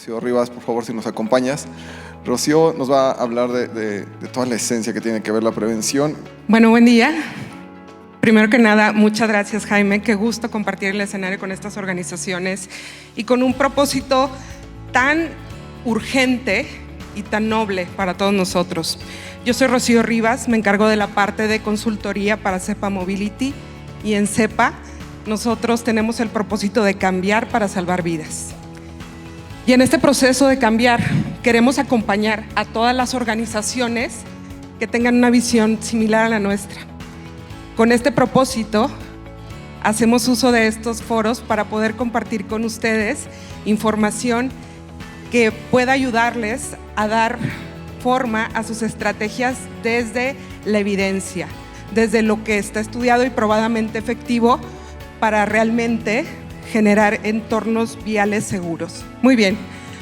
Rocío Rivas, por favor, si nos acompañas. Rocío nos va a hablar de toda la esencia que tiene que ver la prevención. Bueno, buen día. Primero que nada, muchas gracias, Jaime. Qué gusto compartir el escenario con estas organizaciones y con un propósito tan urgente y tan noble para todos nosotros. Yo soy Rocío Rivas, me encargo de la parte de consultoría para CEPA Mobility, y en CEPA nosotros tenemos el propósito de cambiar para salvar vidas. Y en este proceso de cambiar queremos acompañar a todas las organizaciones que tengan una visión similar a la nuestra. Con este propósito hacemos uso de estos foros para poder compartir con ustedes información que pueda ayudarles a dar forma a sus estrategias desde la evidencia, desde lo que está estudiado y probadamente efectivo para realmente generar entornos viales seguros. Muy bien,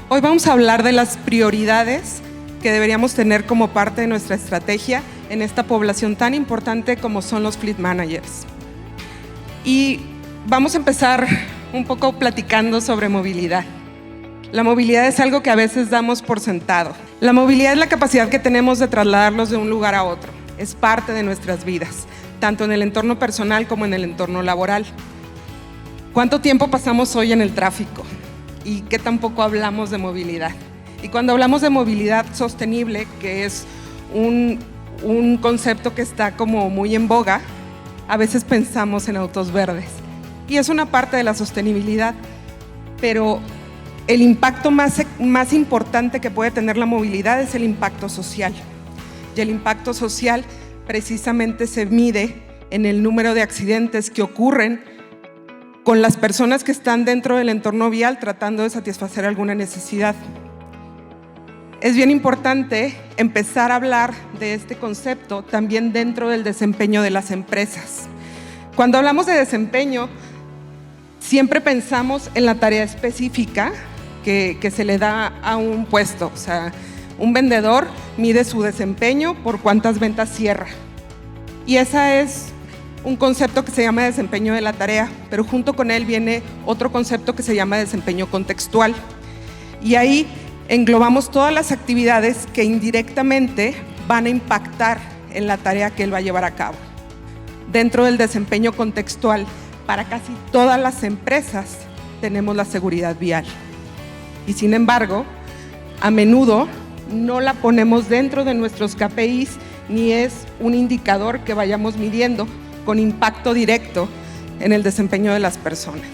hoy vamos a hablar de las prioridades que deberíamos tener como parte de nuestra estrategia en esta población tan importante como son los fleet managers. Y vamos a empezar un poco platicando sobre movilidad. La movilidad es algo que a veces damos por sentado. La movilidad es la capacidad que tenemos de trasladarlos de un lugar a otro. Es parte de nuestras vidas, tanto en el entorno personal como en el entorno laboral. ¿Cuánto tiempo pasamos hoy en el tráfico? ¿Y qué tampoco hablamos de movilidad? Y cuando hablamos de movilidad sostenible, que es un concepto que está como muy en boga, a veces pensamos en autos verdes. Y es una parte de la sostenibilidad, pero el impacto más importante que puede tener la movilidad es el impacto social. Y el impacto social precisamente se mide en el número de accidentes que ocurren con las personas que están dentro del entorno vial tratando de satisfacer alguna necesidad. Es bien importante empezar a hablar de este concepto también dentro del desempeño de las empresas. Cuando hablamos de desempeño, siempre pensamos en la tarea específica que se le da a un puesto. O sea, un vendedor mide su desempeño por cuántas ventas cierra. Y ese es un concepto que se llama desempeño de la tarea, pero junto con él viene otro concepto que se llama desempeño contextual. Y ahí englobamos todas las actividades que indirectamente van a impactar en la tarea que él va a llevar a cabo. Dentro del desempeño contextual, para casi todas las empresas tenemos la seguridad vial. Y sin embargo, a menudo no la ponemos dentro de nuestros KPIs, ni es un indicador que vayamos midiendo con impacto directo en el desempeño de las personas.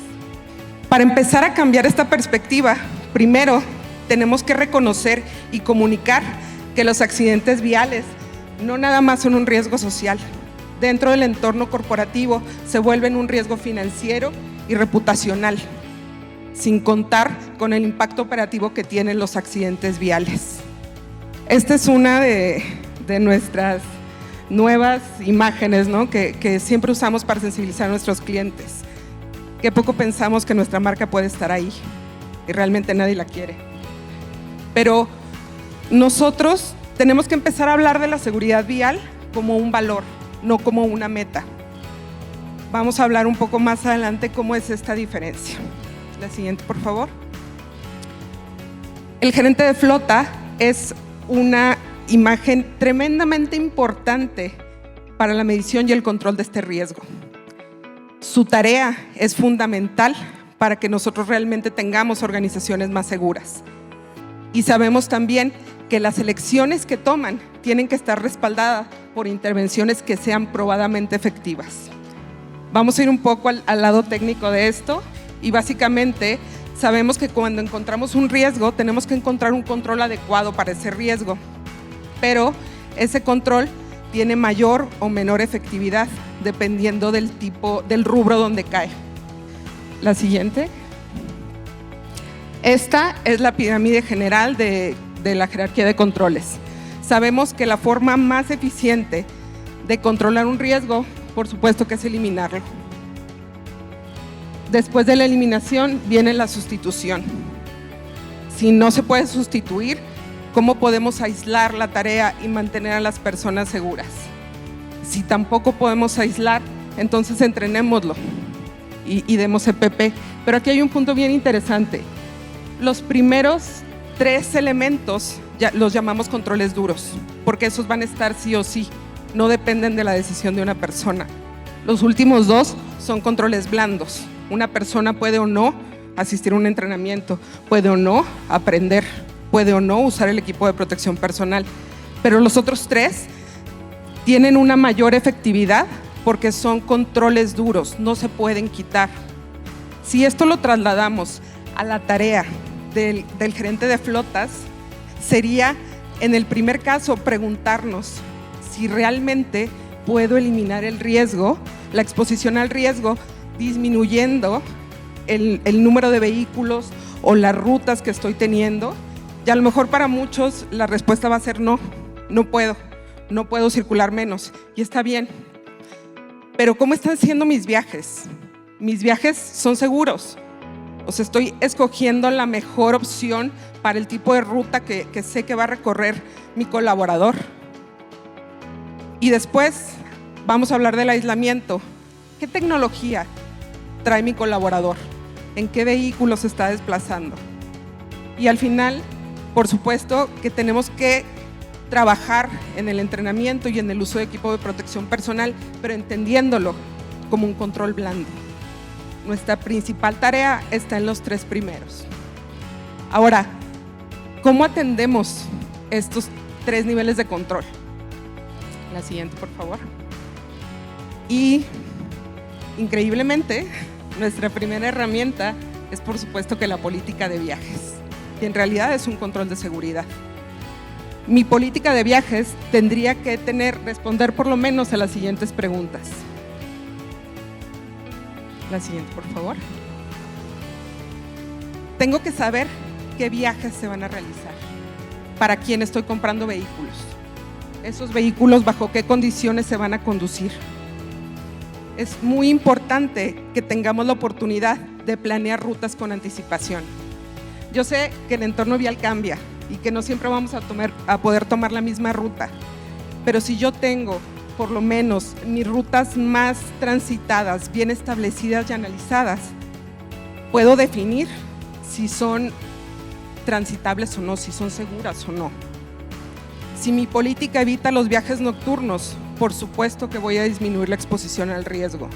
Para empezar a cambiar esta perspectiva, primero tenemos que reconocer y comunicar que los accidentes viales no nada más son un riesgo social. Dentro del entorno corporativo se vuelven un riesgo financiero y reputacional, sin contar con el impacto operativo que tienen los accidentes viales. Esta es una de nuestras nuevas imágenes, ¿no? que siempre usamos para sensibilizar a nuestros clientes. Qué poco pensamos que nuestra marca puede estar ahí y realmente nadie la quiere. Pero nosotros tenemos que empezar a hablar de la seguridad vial como un valor, no como una meta. Vamos a hablar un poco más adelante cómo es esta diferencia. La siguiente, por favor. El gerente de flota es una imagen tremendamente importante para la medición y el control de este riesgo. Su tarea es fundamental para que nosotros realmente tengamos organizaciones más seguras. Y sabemos también que las elecciones que toman tienen que estar respaldadas por intervenciones que sean probadamente efectivas. Vamos a ir un poco al lado técnico de esto y básicamente sabemos que cuando encontramos un riesgo tenemos que encontrar un control adecuado para ese riesgo, pero ese control tiene mayor o menor efectividad dependiendo del tipo, del rubro donde cae. La siguiente. Esta es la pirámide general de la jerarquía de controles. Sabemos que la forma más eficiente de controlar un riesgo, por supuesto que es eliminarlo. Después de la eliminación viene la sustitución. Si no se puede sustituir, ¿cómo podemos aislar la tarea y mantener a las personas seguras? Si tampoco podemos aislar, entonces entrenémoslo y demos EPP. Pero aquí hay un punto bien interesante. Los primeros 3 elementos los llamamos controles duros, porque esos van a estar sí o sí, no dependen de la decisión de una persona. Los últimos 2 son controles blandos. Una persona puede o no asistir a un entrenamiento, puede o no aprender, puede o no usar el equipo de protección personal, pero los otros 3 tienen una mayor efectividad porque son controles duros, no se pueden quitar. Si esto lo trasladamos a la tarea del gerente de flotas, sería, en el primer caso, preguntarnos si realmente puedo eliminar el riesgo, la exposición al riesgo, disminuyendo el número de vehículos o las rutas que estoy teniendo. Y a lo mejor para muchos la respuesta va a ser no, no puedo circular menos, y está bien. Pero ¿cómo están siendo mis viajes? Mis viajes son seguros. O sea, estoy escogiendo la mejor opción para el tipo de ruta que sé que va a recorrer mi colaborador. Y después vamos a hablar del aislamiento. ¿Qué tecnología trae mi colaborador? ¿En qué vehículo se está desplazando? Y al final, por supuesto, que tenemos que trabajar en el entrenamiento y en el uso de equipo de protección personal, pero entendiéndolo como un control blando. Nuestra principal tarea está en los 3 primeros. Ahora, ¿cómo atendemos estos 3 niveles de control? La siguiente, por favor. Y increíblemente, nuestra primera herramienta es, por supuesto, que la política de viajes, que en realidad es un control de seguridad. Mi política de viajes tendría que responder por lo menos a las siguientes preguntas. La siguiente, por favor. Tengo que saber qué viajes se van a realizar, para quién estoy comprando vehículos, esos vehículos bajo qué condiciones se van a conducir. Es muy importante que tengamos la oportunidad de planear rutas con anticipación. Yo sé que el entorno vial cambia y que no siempre vamos a poder tomar la misma ruta, pero si yo tengo por lo menos mis rutas más transitadas, bien establecidas y analizadas, puedo definir si son transitables o no, si son seguras o no. Si mi política evita los viajes nocturnos, por supuesto que voy a disminuir la exposición al riesgo.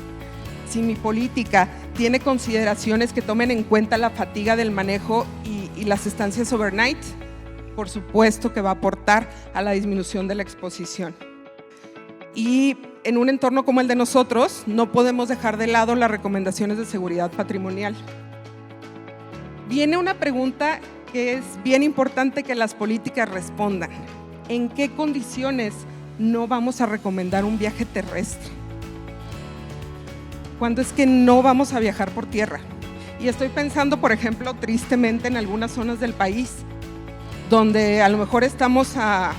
Si mi política tiene consideraciones que tomen en cuenta la fatiga del manejo y las estancias overnight, por supuesto que va a aportar a la disminución de la exposición. Y en un entorno como el de nosotros, no podemos dejar de lado las recomendaciones de seguridad patrimonial. Viene una pregunta que es bien importante que las políticas respondan. ¿En qué condiciones no vamos a recomendar un viaje terrestre? ¿Cuándo es que no vamos a viajar por tierra? Y estoy pensando, por ejemplo, tristemente en algunas zonas del país, donde a lo mejor estamos a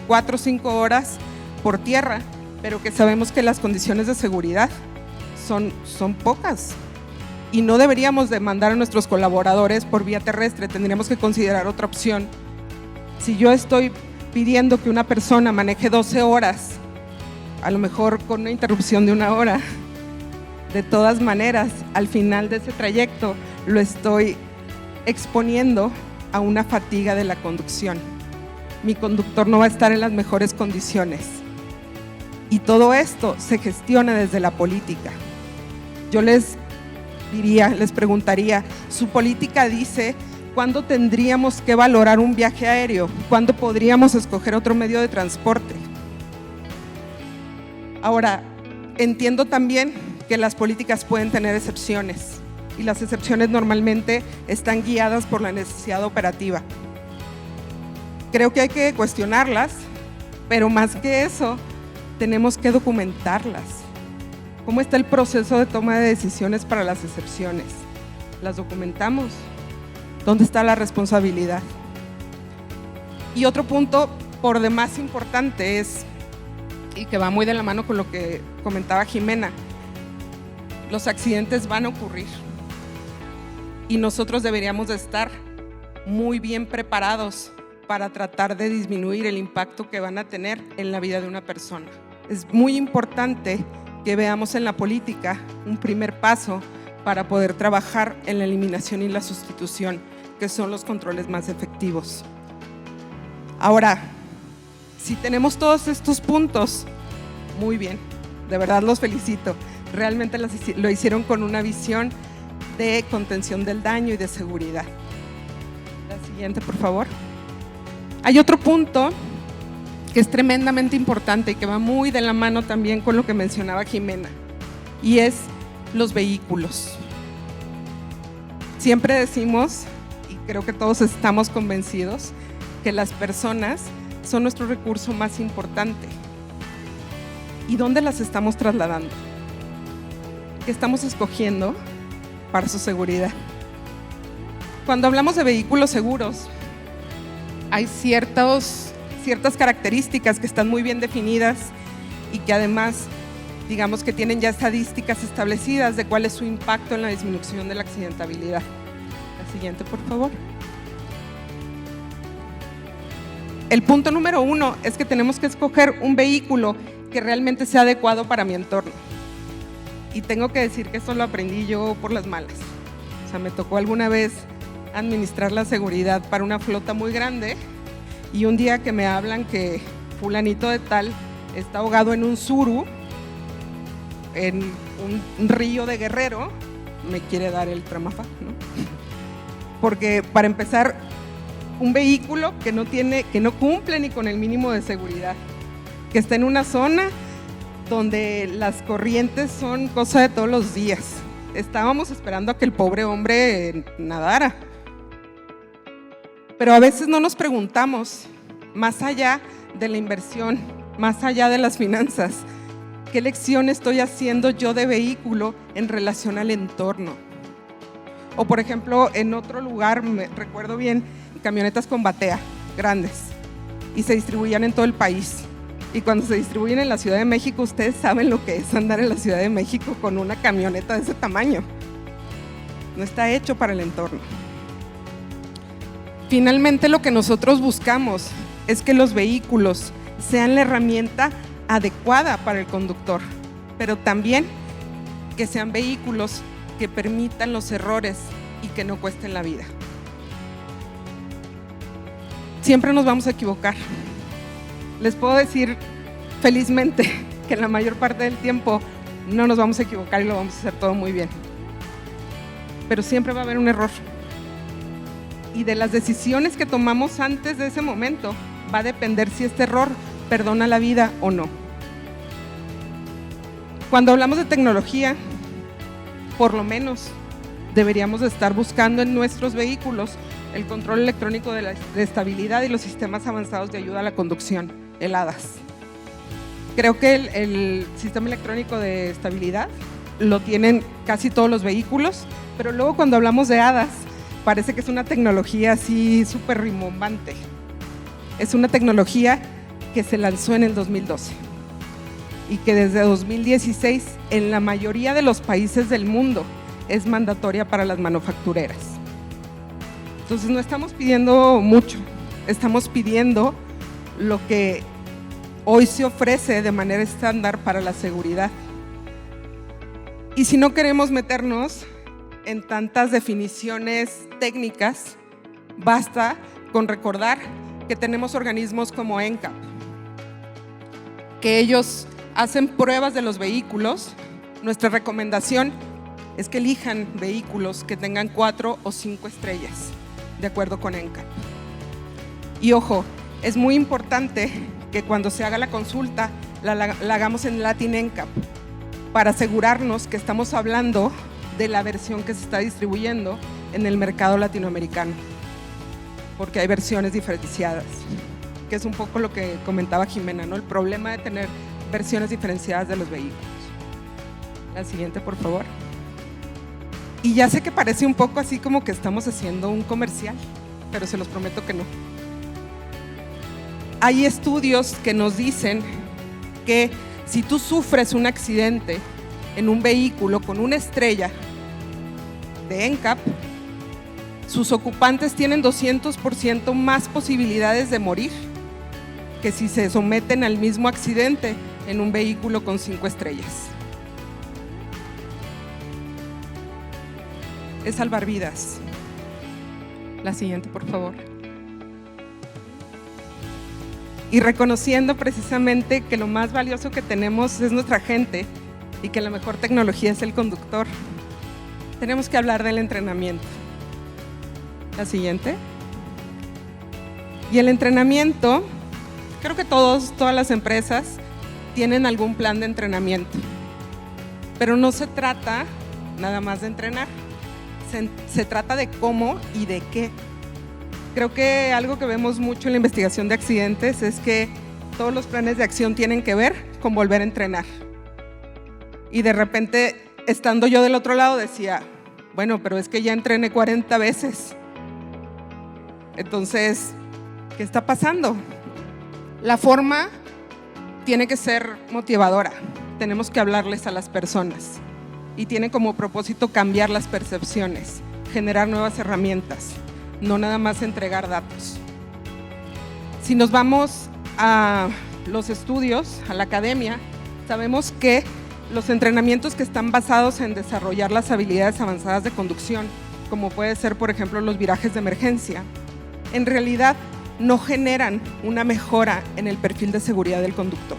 4 o 5 horas por tierra, pero que sabemos que las condiciones de seguridad son pocas. Y no deberíamos de mandar a nuestros colaboradores por vía terrestre, tendríamos que considerar otra opción. Si yo estoy pidiendo que una persona maneje 12 horas, a lo mejor con una interrupción de 1 hora, de todas maneras, al final de ese trayecto lo estoy exponiendo a una fatiga de la conducción. Mi conductor no va a estar en las mejores condiciones. Y todo esto se gestiona desde la política. Yo les preguntaría, su política dice cuándo tendríamos que valorar un viaje aéreo, cuándo podríamos escoger otro medio de transporte. Ahora, entiendo también que las políticas pueden tener excepciones y las excepciones normalmente están guiadas por la necesidad operativa. Creo que hay que cuestionarlas, pero más que eso, tenemos que documentarlas. ¿Cómo está el proceso de toma de decisiones para las excepciones? ¿Las documentamos? ¿Dónde está la responsabilidad? Y otro punto por demás importante es, y que va muy de la mano con lo que comentaba Jimena, los accidentes van a ocurrir y nosotros deberíamos de estar muy bien preparados para tratar de disminuir el impacto que van a tener en la vida de una persona. Es muy importante que veamos en la política un primer paso para poder trabajar en la eliminación y la sustitución que son los controles más efectivos. Ahora, si tenemos todos estos puntos, muy bien, de verdad los felicito. Realmente lo hicieron con una visión de contención del daño y de seguridad. La siguiente, por favor. Hay otro punto que es tremendamente importante y que va muy de la mano también con lo que mencionaba Jimena, y es los vehículos. Siempre decimos, y creo que todos estamos convencidos, que las personas son nuestro recurso más importante. ¿Y dónde las estamos trasladando? ¿Qué estamos escogiendo para su seguridad? Cuando hablamos de vehículos seguros, hay ciertas características que están muy bien definidas y que además, digamos que tienen ya estadísticas establecidas de cuál es su impacto en la disminución de la accidentabilidad. La siguiente, por favor. El punto número 1 es que tenemos que escoger un vehículo que realmente sea adecuado para mi entorno. Y tengo que decir que esto lo aprendí yo por las malas. O sea, me tocó alguna vez administrar la seguridad para una flota muy grande y un día que me hablan que fulanito de tal está ahogado en un suru, en un río de Guerrero, me quiere dar el tramafac, ¿no? Porque para empezar, un vehículo que no cumple ni con el mínimo de seguridad, que está en una zona donde las corrientes son cosa de todos los días. Estábamos esperando a que el pobre hombre nadara. Pero a veces no nos preguntamos, más allá de la inversión, más allá de las finanzas, ¿qué lección estoy haciendo yo de vehículo en relación al entorno? O por ejemplo, en otro lugar, me recuerdo bien, camionetas con batea, grandes, y se distribuían en todo el país. Y cuando se distribuyen en la Ciudad de México, ustedes saben lo que es andar en la Ciudad de México con una camioneta de ese tamaño. No está hecho para el entorno. Finalmente, lo que nosotros buscamos es que los vehículos sean la herramienta adecuada para el conductor, pero también que sean vehículos que permitan los errores y que no cuesten la vida. Siempre nos vamos a equivocar. Les puedo decir felizmente que la mayor parte del tiempo no nos vamos a equivocar y lo vamos a hacer todo muy bien. Pero siempre va a haber un error. Y de las decisiones que tomamos antes de ese momento va a depender si este error perdona la vida o no. Cuando hablamos de tecnología, por lo menos deberíamos de estar buscando en nuestros vehículos el control electrónico de estabilidad y los sistemas avanzados de ayuda a la conducción, el ADAS. Creo que el sistema electrónico de estabilidad lo tienen casi todos los vehículos, pero luego cuando hablamos de ADAS parece que es una tecnología así súper rimbombante. Es una tecnología que se lanzó en el 2012 y que desde 2016 en la mayoría de los países del mundo es mandatoria para las manufactureras. Entonces no estamos pidiendo mucho, estamos pidiendo lo que hoy se ofrece de manera estándar para la seguridad. Y si no queremos meternos en tantas definiciones técnicas, basta con recordar que tenemos organismos como NCAP, que ellos hacen pruebas de los vehículos. Nuestra recomendación es que elijan vehículos que tengan 4 o 5 estrellas, de acuerdo con NCAP. Y ojo, es muy importante que cuando se haga la consulta la hagamos en Latin NCAP para asegurarnos que estamos hablando de la versión que se está distribuyendo en el mercado latinoamericano, porque hay versiones diferenciadas, que es un poco lo que comentaba Jimena, ¿no? El problema de tener versiones diferenciadas de los vehículos. La siguiente, por favor. Y ya sé que parece un poco así como que estamos haciendo un comercial, pero se los prometo que no. Hay estudios que nos dicen que si tú sufres un accidente en un vehículo con una estrella de NCAP, sus ocupantes tienen 200% más posibilidades de morir que si se someten al mismo accidente en un vehículo con 5 estrellas. Es salvar vidas. La siguiente, por favor. Y reconociendo precisamente que lo más valioso que tenemos es nuestra gente y que la mejor tecnología es el conductor, tenemos que hablar del entrenamiento. La siguiente. Y el entrenamiento, creo que todas las empresas tienen algún plan de entrenamiento, pero no se trata nada más de entrenar, se trata de cómo y de qué. Creo que algo que vemos mucho en la investigación de accidentes es que todos los planes de acción tienen que ver con volver a entrenar. Y de repente, estando yo del otro lado, decía, bueno, pero es que ya entrené 40 veces. Entonces, ¿qué está pasando? La forma tiene que ser motivadora. Tenemos que hablarles a las personas. Y tiene como propósito cambiar las percepciones, generar nuevas herramientas, no nada más entregar datos. Si nos vamos a los estudios, a la academia, sabemos que los entrenamientos que están basados en desarrollar las habilidades avanzadas de conducción, como puede ser, por ejemplo, los virajes de emergencia, en realidad no generan una mejora en el perfil de seguridad del conductor.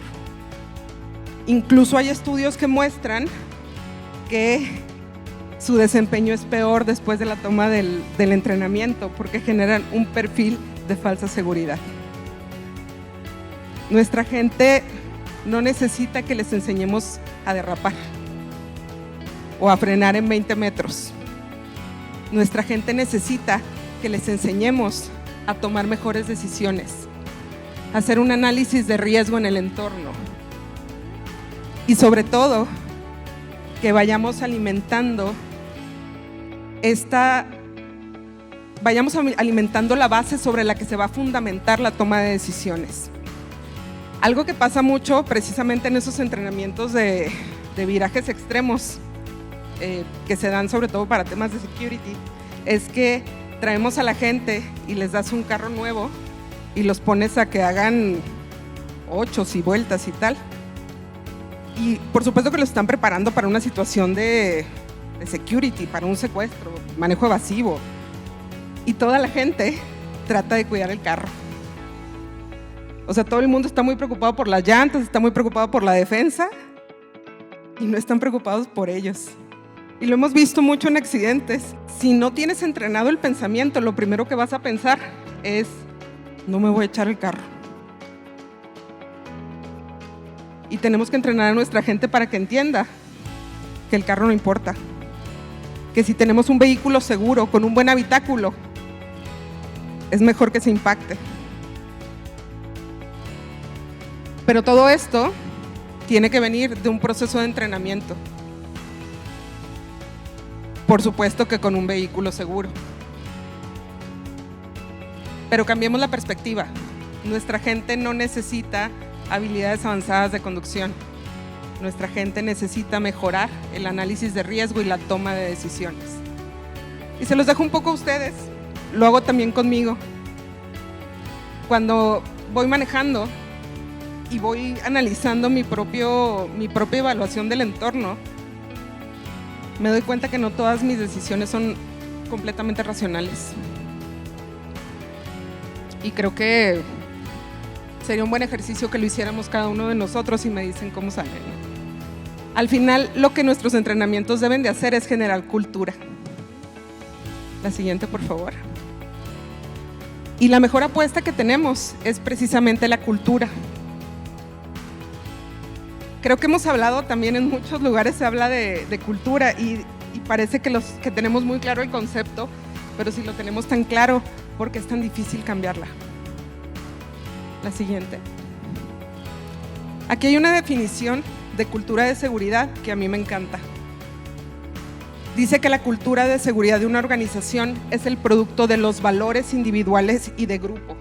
Incluso hay estudios que muestran que su desempeño es peor después de la toma del entrenamiento porque generan un perfil de falsa seguridad. Nuestra gente no necesita que les enseñemos a derrapar o a frenar en 20 metros. Nuestra gente necesita que les enseñemos a tomar mejores decisiones, a hacer un análisis de riesgo en el entorno y sobre todo que vayamos alimentando la base sobre la que se va a fundamentar la toma de decisiones. Algo que pasa mucho precisamente en esos entrenamientos de virajes extremos que se dan sobre todo para temas de security es que traemos a la gente y les das un carro nuevo y los pones a que hagan 8 y vueltas y tal. Y por supuesto que los están preparando para una situación de security, para un secuestro, manejo evasivo. Y toda la gente trata de cuidar el carro. O sea, todo el mundo está muy preocupado por las llantas, está muy preocupado por la defensa y no están preocupados por ellos. Y lo hemos visto mucho en accidentes. Si no tienes entrenado el pensamiento, lo primero que vas a pensar es, no me voy a echar el carro. Y tenemos que entrenar a nuestra gente para que entienda que el carro no importa. Que si tenemos un vehículo seguro, con un buen habitáculo, es mejor que se impacte. Pero todo esto tiene que venir de un proceso de entrenamiento. Por supuesto que con un vehículo seguro. Pero cambiemos la perspectiva. Nuestra gente no necesita habilidades avanzadas de conducción. Nuestra gente necesita mejorar el análisis de riesgo y la toma de decisiones. Y se los dejo un poco a ustedes. Lo hago también conmigo. Cuando voy manejando y voy analizando mi propia evaluación del entorno, me doy cuenta que no todas mis decisiones son completamente racionales. Y creo que sería un buen ejercicio que lo hiciéramos cada uno de nosotros y me dicen cómo sale, ¿no? Al final, lo que nuestros entrenamientos deben de hacer es generar cultura. La siguiente, por favor. Y la mejor apuesta que tenemos es precisamente la cultura. Creo que hemos hablado también en muchos lugares, se habla de cultura y parece que tenemos muy claro el concepto, pero si lo tenemos tan claro, ¿por qué es tan difícil cambiarla? La siguiente. Aquí hay una definición de cultura de seguridad que a mí me encanta. Dice que la cultura de seguridad de una organización es el producto de los valores individuales y de grupo,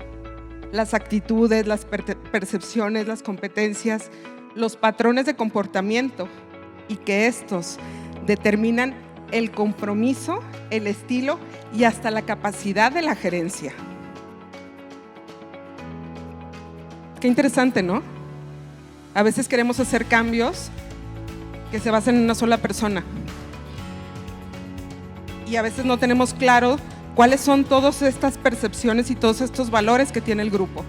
las actitudes, las percepciones, las competencias, los patrones de comportamiento y que estos determinan el compromiso, el estilo y hasta la capacidad de la gerencia. Qué interesante, ¿no? A veces queremos hacer cambios que se basen en una sola persona y a veces no tenemos claro ¿Cuáles son todas estas percepciones y todos estos valores que tiene el grupo?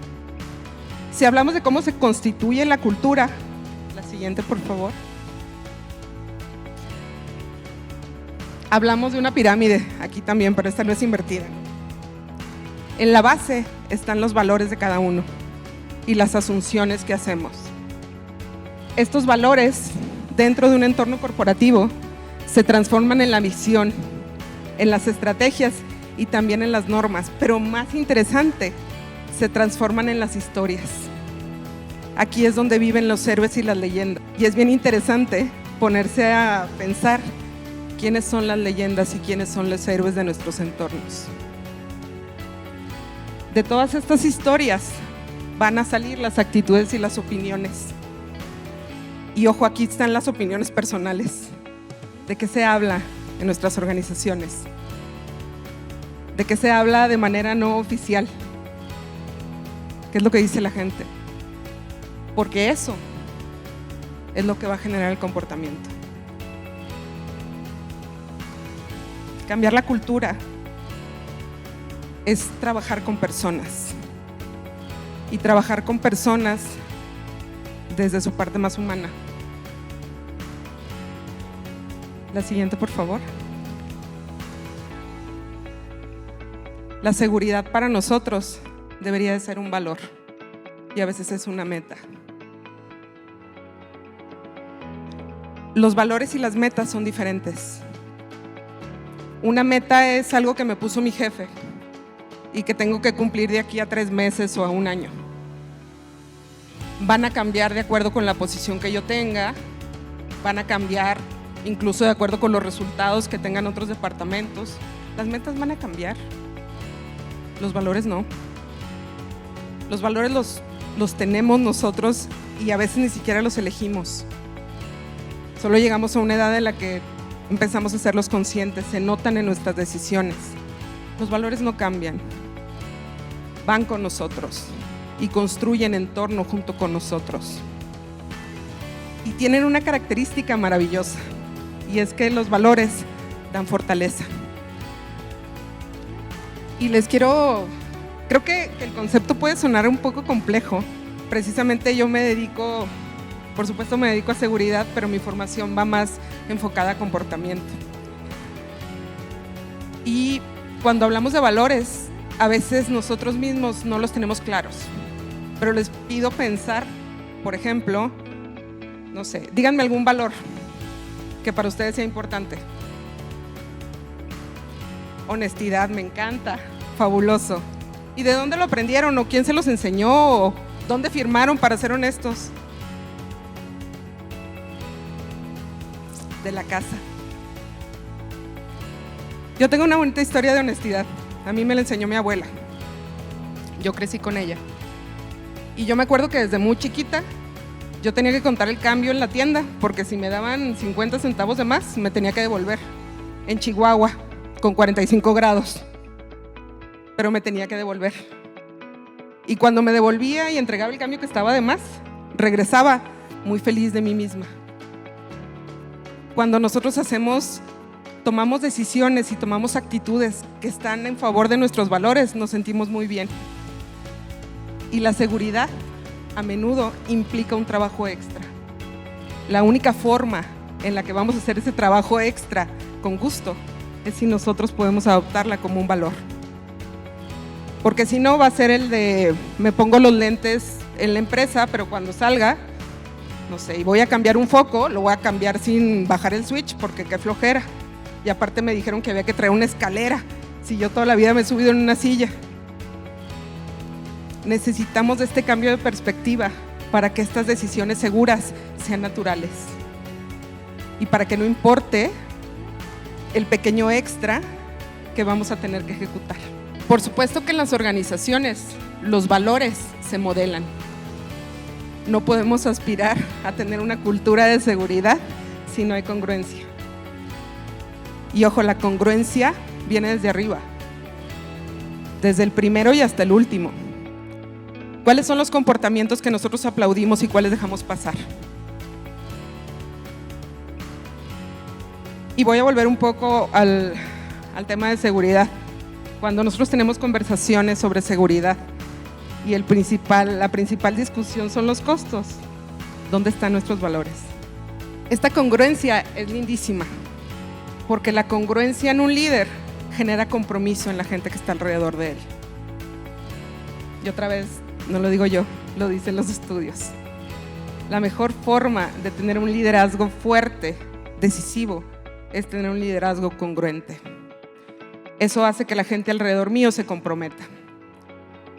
Si hablamos de cómo se constituye la cultura, la siguiente, por favor. Hablamos de una pirámide, aquí también, pero esta no es invertida. En la base están los valores de cada uno y las asunciones que hacemos. Estos valores, dentro de un entorno corporativo, se transforman en la misión, en las estrategias y también en las normas, pero más interesante, se transforman en las historias. Aquí es donde viven los héroes y las leyendas. Y es bien interesante ponerse a pensar quiénes son las leyendas y quiénes son los héroes de nuestros entornos. De todas estas historias van a salir las actitudes y las opiniones. Y ojo, aquí están las opiniones personales. ¿De qué se habla en nuestras organizaciones? ¿De qué se habla de manera no oficial? ¿Qué es lo que dice la gente? Porque eso es lo que va a generar el comportamiento. Cambiar la cultura es trabajar con personas y trabajar con personas desde su parte más humana. La siguiente, por favor. La seguridad para nosotros debería de ser un valor y a veces es una meta. Los valores y las metas son diferentes. Una meta es algo que me puso mi jefe y que tengo que cumplir de aquí a 3 meses o a 1 año. Van a cambiar de acuerdo con la posición que yo tenga, van a cambiar incluso de acuerdo con los resultados que tengan otros departamentos. Las metas van a cambiar, los valores no. Los valores los tenemos nosotros y a veces ni siquiera los elegimos. Solo llegamos a una edad en la que empezamos a hacerlos conscientes, se notan en nuestras decisiones. Los valores no cambian, van con nosotros y construyen entorno junto con nosotros. Y tienen una característica maravillosa, y es que los valores dan fortaleza. Y creo que el concepto puede sonar un poco complejo. Precisamente yo por supuesto me dedico a seguridad, pero mi formación va más enfocada a comportamiento. Y cuando hablamos de valores, a veces nosotros mismos no los tenemos claros, pero les pido pensar, por ejemplo, no sé, díganme algún valor que para ustedes sea importante. Honestidad, me encanta, fabuloso. ¿Y de dónde lo aprendieron o quién se los enseñó o dónde firmaron para ser honestos? De la casa. Yo tengo una bonita historia de honestidad. A mí me la enseñó mi abuela. Yo crecí con ella. Y yo me acuerdo que desde muy chiquita yo tenía que contar el cambio en la tienda, porque si me daban 50 centavos de más, me tenía que devolver. En Chihuahua, con 45 grados. Pero me tenía que devolver. Y cuando me devolvía y entregaba el cambio que estaba de más, regresaba muy feliz de mí misma. Cuando nosotros tomamos decisiones y tomamos actitudes que están en favor de nuestros valores, nos sentimos muy bien. Y la seguridad a menudo implica un trabajo extra. La única forma en la que vamos a hacer ese trabajo extra con gusto es si nosotros podemos adoptarla como un valor. Porque si no va a ser el de me pongo los lentes en la empresa, pero cuando salga, no sé, y voy a cambiar un foco, lo voy a cambiar sin bajar el switch porque qué flojera. Y aparte me dijeron que había que traer una escalera, si yo toda la vida me he subido en una silla. Necesitamos de este cambio de perspectiva para que estas decisiones seguras sean naturales y para que no importe el pequeño extra que vamos a tener que ejecutar. Por supuesto que en las organizaciones los valores se modelan. No podemos aspirar a tener una cultura de seguridad si no hay congruencia. Y ojo, la congruencia viene desde arriba, desde el primero y hasta el último. ¿Cuáles son los comportamientos que nosotros aplaudimos y cuáles dejamos pasar? Y voy a volver un poco al tema de seguridad. Cuando nosotros tenemos conversaciones sobre seguridad y la principal discusión son los costos, ¿dónde están nuestros valores? Esta congruencia es lindísima, porque la congruencia en un líder genera compromiso en la gente que está alrededor de él. Y otra vez, no lo digo yo, lo dicen los estudios. La mejor forma de tener un liderazgo fuerte, decisivo, es tener un liderazgo congruente. Eso hace que la gente alrededor mío se comprometa.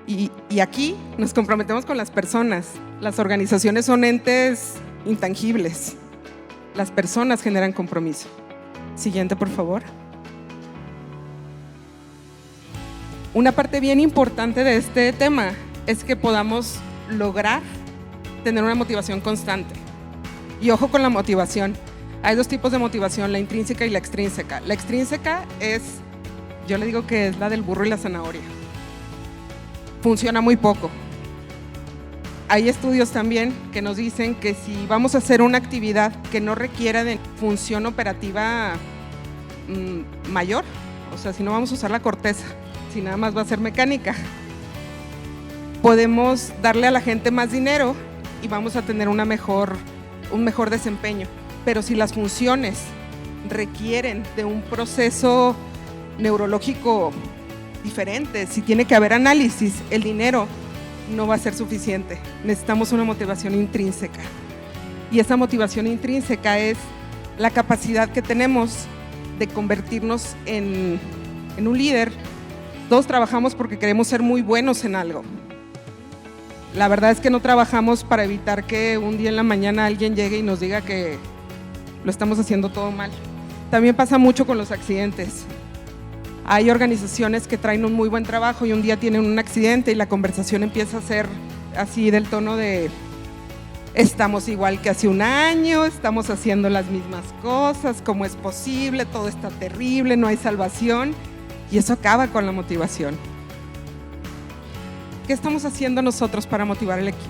Y aquí nos comprometemos con las personas. Las organizaciones son entes intangibles. Las personas generan compromiso. Siguiente, por favor. Una parte bien importante de este tema es que podamos lograr tener una motivación constante. Y ojo con la motivación. Hay dos tipos de motivación, la intrínseca y la extrínseca. La extrínseca es, yo le digo que es la del burro y la zanahoria. Funciona muy poco. Hay estudios también que nos dicen que si vamos a hacer una actividad que no requiera de función operativa mayor, o sea, si no vamos a usar la corteza, si nada más va a ser mecánica, podemos darle a la gente más dinero y vamos a tener un mejor desempeño. Pero si las funciones requieren de un proceso neurológico diferente, si tiene que haber análisis, el dinero no va a ser suficiente. Necesitamos una motivación intrínseca. Y esa motivación intrínseca es la capacidad que tenemos de convertirnos en un líder. Todos trabajamos porque queremos ser muy buenos en algo. La verdad es que no trabajamos para evitar que un día en la mañana alguien llegue y nos diga que lo estamos haciendo todo mal. También pasa mucho con los accidentes. Hay organizaciones que traen un muy buen trabajo y un día tienen un accidente y la conversación empieza a ser así del tono de estamos igual que hace un año, estamos haciendo las mismas cosas, ¿cómo es posible? Todo está terrible, no hay salvación, y eso acaba con la motivación. ¿Qué estamos haciendo nosotros para motivar al equipo?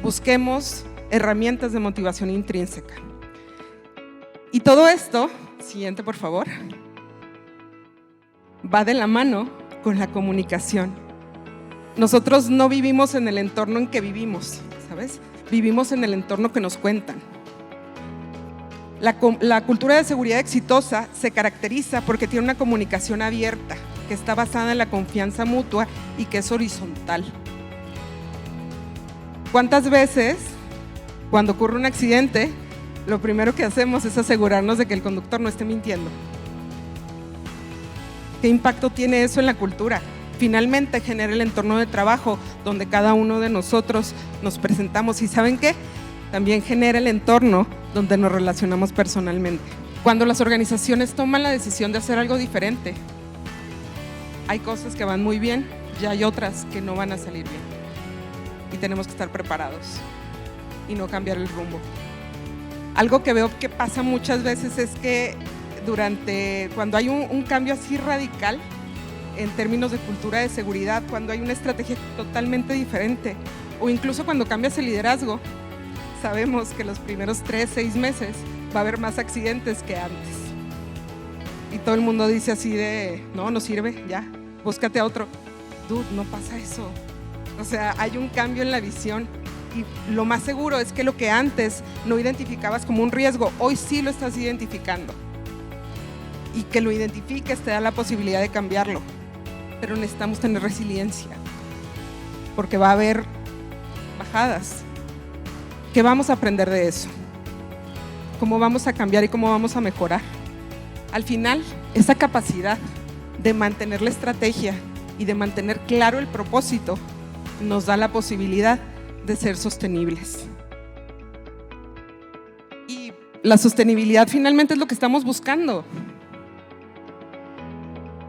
Busquemos herramientas de motivación intrínseca. Y todo esto, siguiente por favor, va de la mano con la comunicación. Nosotros no vivimos en el entorno en que vivimos, ¿sabes? Vivimos en el entorno que nos cuentan. La cultura de seguridad exitosa se caracteriza porque tiene una comunicación abierta, que está basada en la confianza mutua y que es horizontal. ¿Cuántas veces, cuando ocurre un accidente, lo primero que hacemos es asegurarnos de que el conductor no esté mintiendo? ¿Qué impacto tiene eso en la cultura? Finalmente genera el entorno de trabajo donde cada uno de nosotros nos presentamos, y ¿saben qué? También genera el entorno donde nos relacionamos personalmente. Cuando las organizaciones toman la decisión de hacer algo diferente, hay cosas que van muy bien y hay otras que no van a salir bien. Y tenemos que estar preparados y no cambiar el rumbo. Algo que veo que pasa muchas veces es que cuando hay un cambio así radical en términos de cultura de seguridad, cuando hay una estrategia totalmente diferente, o incluso cuando cambias el liderazgo, sabemos que los primeros 3-6 meses va a haber más accidentes que antes. Y todo el mundo dice así de, no sirve, ya, búscate a otro. Dude, no pasa eso. O sea, hay un cambio en la visión. Y lo más seguro es que lo que antes no identificabas como un riesgo, hoy sí lo estás identificando. Y que lo identifiques te da la posibilidad de cambiarlo. Pero necesitamos tener resiliencia, porque va a haber bajadas. ¿Qué vamos a aprender de eso? ¿Cómo vamos a cambiar y cómo vamos a mejorar? Al final, esa capacidad de mantener la estrategia y de mantener claro el propósito nos da la posibilidad de ser sostenibles. Y la sostenibilidad finalmente es lo que estamos buscando.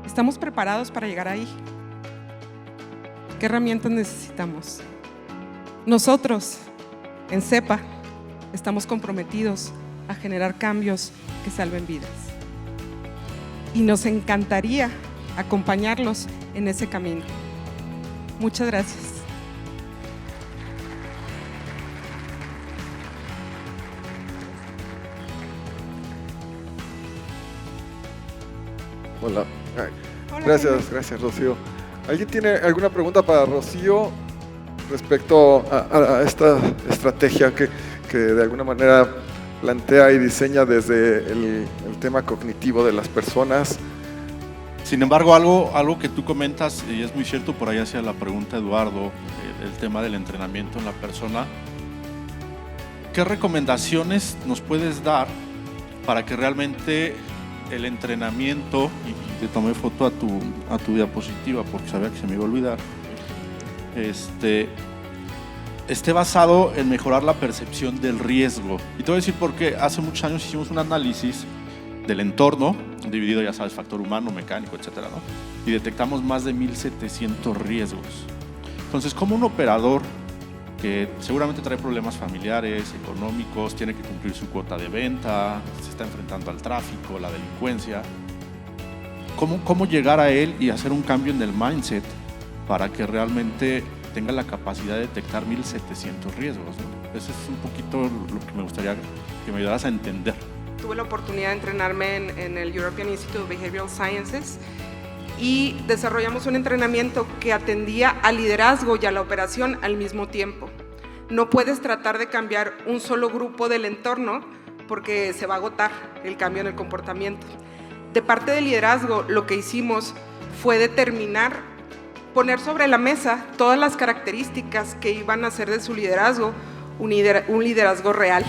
¿Estamos preparados para llegar ahí? ¿Qué herramientas necesitamos? Nosotros, en CEPA, estamos comprometidos a generar cambios que salven vidas. Y nos encantaría acompañarlos en ese camino. Muchas gracias. Hola. Hola, Gracias, Rocío. ¿Alguien tiene alguna pregunta para Rocío respecto a esta estrategia que de alguna manera plantea y diseña desde el tema cognitivo de las personas? Sin embargo, algo que tú comentas, y es muy cierto, por ahí hacía la pregunta Eduardo, el tema del entrenamiento en la persona. ¿Qué recomendaciones nos puedes dar para que realmente el entrenamiento, y te tomé foto a tu diapositiva porque sabía que se me iba a olvidar, esté basado en mejorar la percepción del riesgo? Y te voy a decir porque hace muchos años hicimos un análisis del entorno, dividido, ya sabes, factor humano, mecánico, etcétera, ¿no? Y detectamos más de 1,700 riesgos. Entonces, como un operador que seguramente trae problemas familiares, económicos, tiene que cumplir su cuota de venta, se está enfrentando al tráfico, la delincuencia, ¿cómo llegar a él y hacer un cambio en el mindset para que realmente tenga la capacidad de detectar 1,700 riesgos, ¿no? Eso es un poquito lo que me gustaría que me ayudaras a entender. Tuve la oportunidad de entrenarme en el European Institute of Behavioral Sciences y desarrollamos un entrenamiento que atendía al liderazgo y a la operación al mismo tiempo. No puedes tratar de cambiar un solo grupo del entorno porque se va a agotar el cambio en el comportamiento. De parte del liderazgo, lo que hicimos fue determinar, poner sobre la mesa todas las características que iban a hacer de su liderazgo un liderazgo real.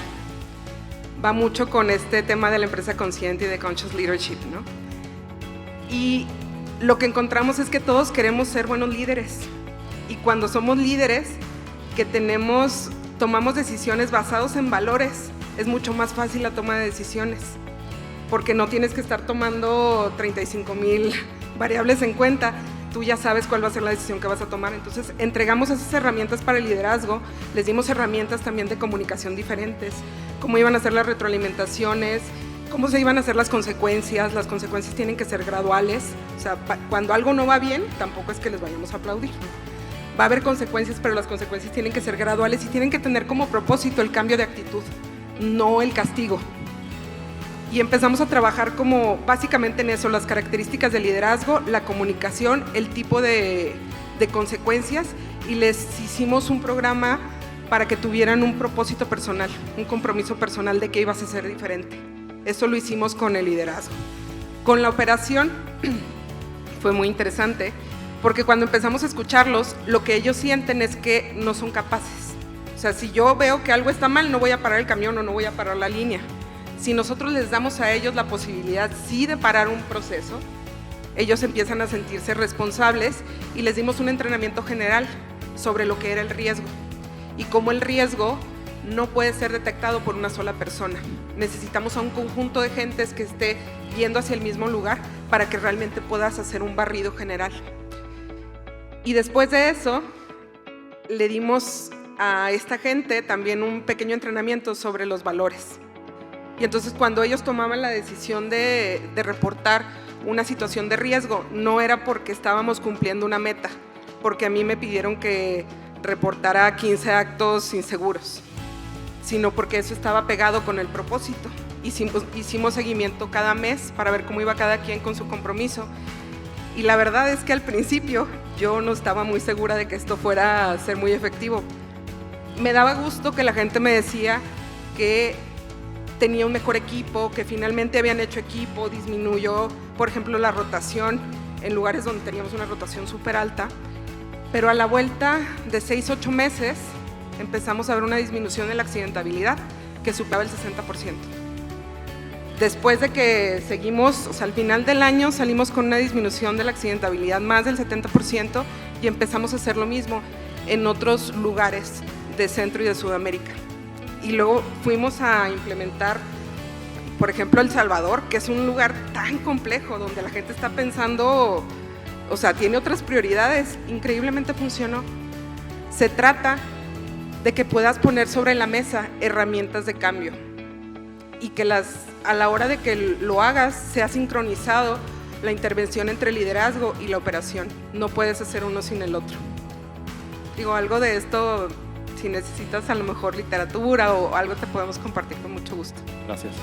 Va mucho con este tema de la empresa consciente y de conscious leadership, ¿no? Y lo que encontramos es que todos queremos ser buenos líderes. Y cuando somos líderes, que tomamos decisiones basadas en valores, es mucho más fácil la toma de decisiones, porque no tienes que estar tomando 35,000 variables en cuenta. Tú ya sabes cuál va a ser la decisión que vas a tomar. Entonces, entregamos esas herramientas para el liderazgo, les dimos herramientas también de comunicación diferentes, cómo iban a ser las retroalimentaciones, cómo se iban a hacer las consecuencias tienen que ser graduales, o sea, cuando algo no va bien, tampoco es que les vayamos a aplaudir. Va a haber consecuencias, pero las consecuencias tienen que ser graduales y tienen que tener como propósito el cambio de actitud, no el castigo. Y empezamos a trabajar como básicamente en eso, las características del liderazgo, la comunicación, el tipo de consecuencias, y les hicimos un programa para que tuvieran un propósito personal, un compromiso personal de que ibas a ser diferente. Eso lo hicimos con el liderazgo. Con la operación fue muy interesante, porque cuando empezamos a escucharlos, lo que ellos sienten es que no son capaces. O sea, si yo veo que algo está mal, no voy a parar el camión o no voy a parar la línea. Si nosotros les damos a ellos la posibilidad sí de parar un proceso, ellos empiezan a sentirse responsables, y les dimos un entrenamiento general sobre lo que era el riesgo y cómo el riesgo no puede ser detectado por una sola persona. Necesitamos a un conjunto de gentes que esté yendo hacia el mismo lugar para que realmente puedas hacer un barrido general. Y después de eso, le dimos a esta gente también un pequeño entrenamiento sobre los valores. Y entonces, cuando ellos tomaban la decisión de reportar una situación de riesgo, no era porque estábamos cumpliendo una meta, porque a mí me pidieron que reportara 15 actos inseguros, sino porque eso estaba pegado con el propósito. Hicimos seguimiento cada mes para ver cómo iba cada quien con su compromiso. Y la verdad es que al principio yo no estaba muy segura de que esto fuera a ser muy efectivo. Me daba gusto que la gente me decía que tenía un mejor equipo, que finalmente habían hecho equipo, disminuyó, por ejemplo, la rotación en lugares donde teníamos una rotación súper alta, pero a la vuelta de 6-8 meses empezamos a ver una disminución en la accidentabilidad que superaba el 60%. Después de que seguimos, o sea, al final del año salimos con una disminución de la accidentabilidad más del 70%, y empezamos a hacer lo mismo en otros lugares de Centro y de Sudamérica. Y luego fuimos a implementar, por ejemplo, El Salvador, que es un lugar tan complejo donde la gente está pensando, o sea, tiene otras prioridades. Increíblemente funcionó. Se trata de que puedas poner sobre la mesa herramientas de cambio y que a la hora de que lo hagas sea sincronizado la intervención entre el liderazgo y la operación. No puedes hacer uno sin el otro. Digo, algo de esto, si necesitas a lo mejor literatura o algo, te podemos compartir con mucho gusto. Gracias.